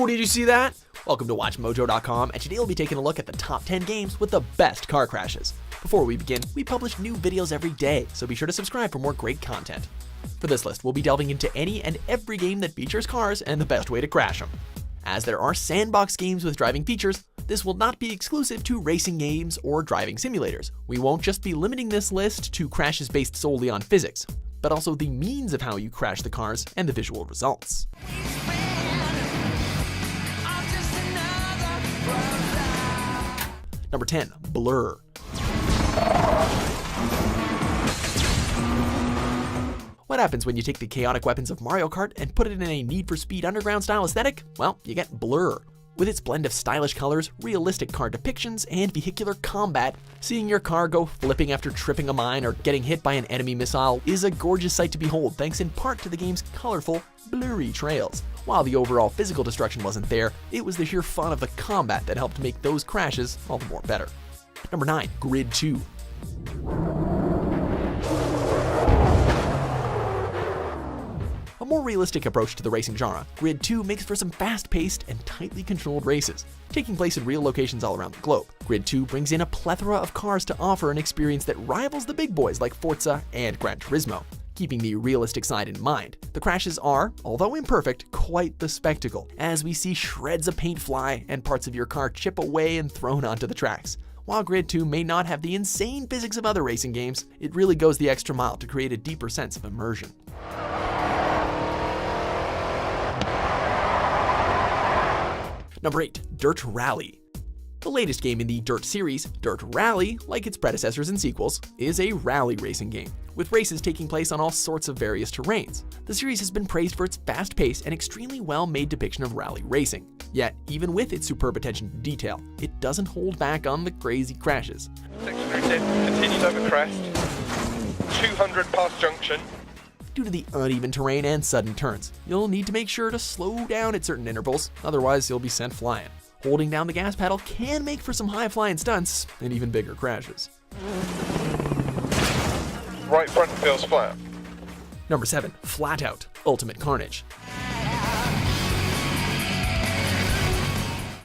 Whoa, did you see that? Welcome to WatchMojo.com, and today we'll be taking a look at the top 10 games with the best car crashes. Before we begin, we publish new videos every day, so be sure to subscribe for more great content. For this list, we'll be delving into any and every game that features cars and the best way to crash them. As there are sandbox games with driving features, this will not be exclusive to racing games or driving simulators. We won't just be limiting this list to crashes based solely on physics, but also the means of how you crash the cars and the visual results. Number 10, Blur. What happens when you take the chaotic weapons of Mario Kart and put it in a Need for Speed Underground style aesthetic? Well, you get Blur. With its blend of stylish colors, realistic car depictions, and vehicular combat, seeing your car go flipping after tripping a mine or getting hit by an enemy missile is a gorgeous sight to behold, thanks in part to the game's colorful, blurry trails. While the overall physical destruction wasn't there, it was the sheer fun of the combat that helped make those crashes all the more better. Number 9, Grid 2. A more realistic approach to the racing genre, Grid 2 makes for some fast-paced and tightly controlled races, taking place in real locations all around the globe. Grid 2 brings in a plethora of cars to offer an experience that rivals the big boys like Forza and Gran Turismo. Keeping the realistic side in mind, the crashes are, although imperfect, quite the spectacle, as we see shreds of paint fly and parts of your car chip away and thrown onto the tracks. While Grid 2 may not have the insane physics of other racing games, it really goes the extra mile to create a deeper sense of immersion. Number 8, Dirt Rally. The latest game in the Dirt series, Dirt Rally, like its predecessors and sequels, is a rally racing game, with races taking place on all sorts of various terrains. The series has been praised for its fast pace and extremely well-made depiction of rally racing. Yet, even with its superb attention to detail, it doesn't hold back on the crazy crashes. Section route in, continues over crest, 200 past junction. Due to the uneven terrain and sudden turns, you'll need to make sure to slow down at certain intervals, otherwise you'll be sent flying. Holding down the gas pedal can make for some high-flying stunts and even bigger crashes. Right front feels flat. Number 7, Flatout, Ultimate Carnage.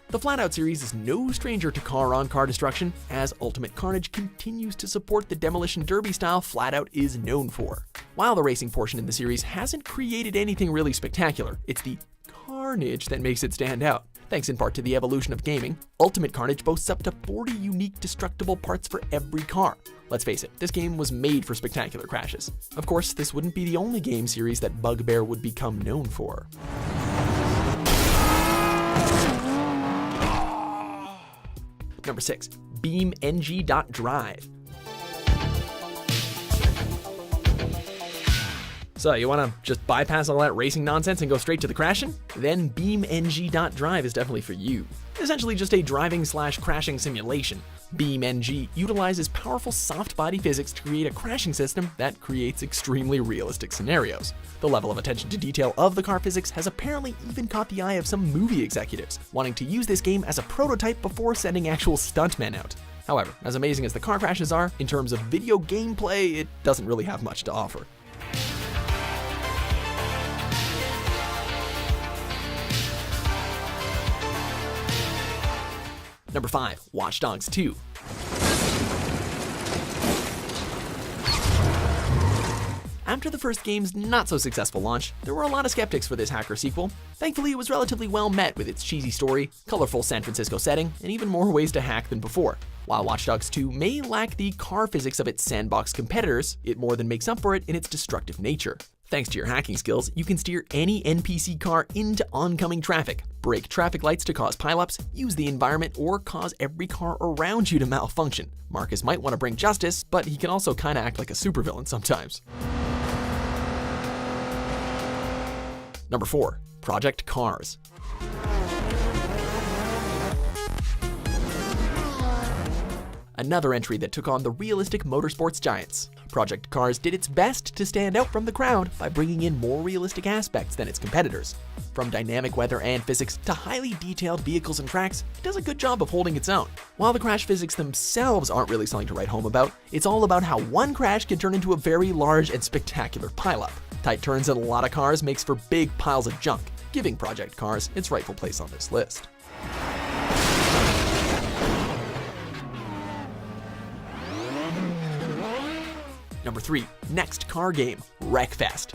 The Flatout series is no stranger to car-on-car destruction, as Ultimate Carnage continues to support the demolition derby style Flatout is known for. While the racing portion in the series hasn't created anything really spectacular, it's the carnage that makes it stand out. Thanks in part to the evolution of gaming, Ultimate Carnage boasts up to 40 unique destructible parts for every car. Let's face it, this game was made for spectacular crashes. Of course, this wouldn't be the only game series that Bugbear would become known for. Number 6, BeamNG.Drive. So, you want to just bypass all that racing nonsense and go straight to the crashing? Then BeamNG.Drive is definitely for you. Essentially just a driving/crashing simulation. BeamNG utilizes powerful soft body physics to create a crashing system that creates extremely realistic scenarios. The level of attention to detail of the car physics has apparently even caught the eye of some movie executives, wanting to use this game as a prototype before sending actual stuntmen out. However, as amazing as the car crashes are, in terms of video gameplay, it doesn't really have much to offer. Number 5, Watch Dogs 2. After the first game's not-so-successful launch, there were a lot of skeptics for this hacker sequel. Thankfully, it was relatively well met with its cheesy story, colorful San Francisco setting, and even more ways to hack than before. While Watch Dogs 2 may lack the car physics of its sandbox competitors, it more than makes up for it in its destructive nature. Thanks to your hacking skills, you can steer any NPC car into oncoming traffic, break traffic lights to cause pileups, use the environment, or cause every car around you to malfunction. Marcus might want to bring justice, but he can also kinda act like a supervillain sometimes. Number 4, Project Cars. Another entry that took on the realistic motorsports giants. Project Cars did its best to stand out from the crowd by bringing in more realistic aspects than its competitors. From dynamic weather and physics to highly detailed vehicles and tracks, it does a good job of holding its own. While the crash physics themselves aren't really something to write home about, it's all about how one crash can turn into a very large and spectacular pileup. Tight turns in a lot of cars makes for big piles of junk. giving Project Cars its rightful place on this list. Number 3. Next car game, Wreckfest.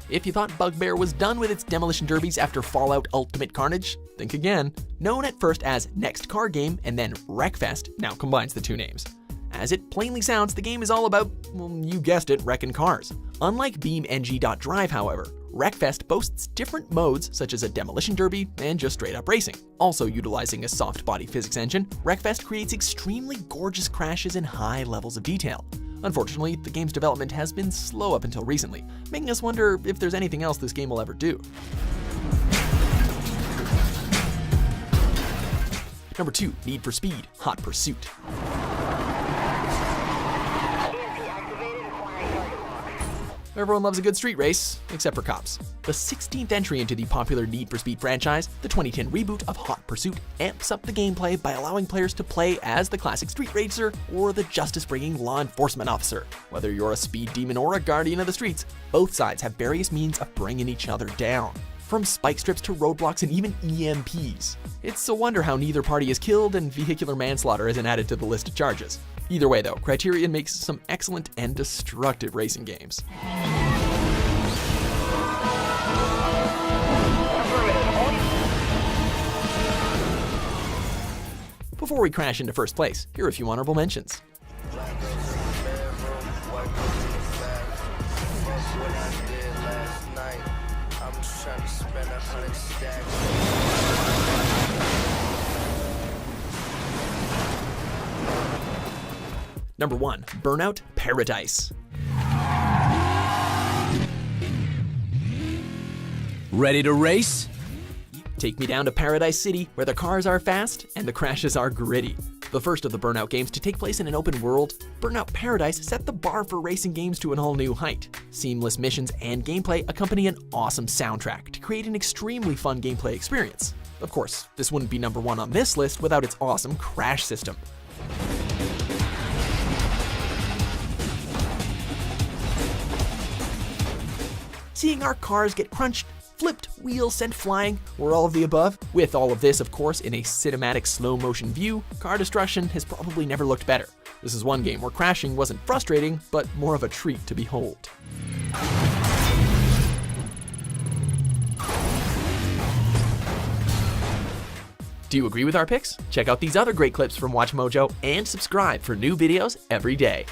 If you thought Bugbear was done with its demolition derbies after Fallout Ultimate Carnage, think again. Known at first as Next Car Game and then Wreckfest now combines the two names. As it plainly sounds, the game is all about, well, you guessed it, wrecking cars. Unlike BeamNG.Drive, however, Wreckfest boasts different modes such as a demolition derby and just straight up racing. Also utilizing a soft body physics engine, Wreckfest creates extremely gorgeous crashes and high levels of detail. Unfortunately, the game's development has been slow up until recently, making us wonder if there's anything else this game will ever do. Number 2, Need for Speed, Hot Pursuit. Everyone loves a good street race, except for cops. The 16th entry into the popular Need for Speed franchise, the 2010 reboot of Hot Pursuit amps up the gameplay by allowing players to play as the classic street racer or the justice-bringing law enforcement officer. Whether you're a speed demon or a guardian of the streets, both sides have various means of bringing each other down. From spike strips to roadblocks and even EMPs. It's a wonder how neither party is killed and vehicular manslaughter isn't added to the list of charges. Either way though, Criterion makes some excellent and destructive racing games. Before we crash into first place, here are a few honorable mentions. Number 1, Burnout Paradise. Ready to race? Take me down to Paradise City, where the cars are fast and the crashes are gritty. The first of the Burnout games to take place in an open world, Burnout Paradise set the bar for racing games to an all new height. Seamless missions and gameplay accompany an awesome soundtrack to create an extremely fun gameplay experience. Of course, this wouldn't be number 1 on this list without its awesome crash system. Seeing our cars get crunched, flipped, wheels sent flying, or all of the above. With all of this, of course, in a cinematic slow motion view, car destruction has probably never looked better. This is one game where crashing wasn't frustrating, but more of a treat to behold. Do you agree with our picks? Check out these other great clips from WatchMojo and subscribe for new videos every day.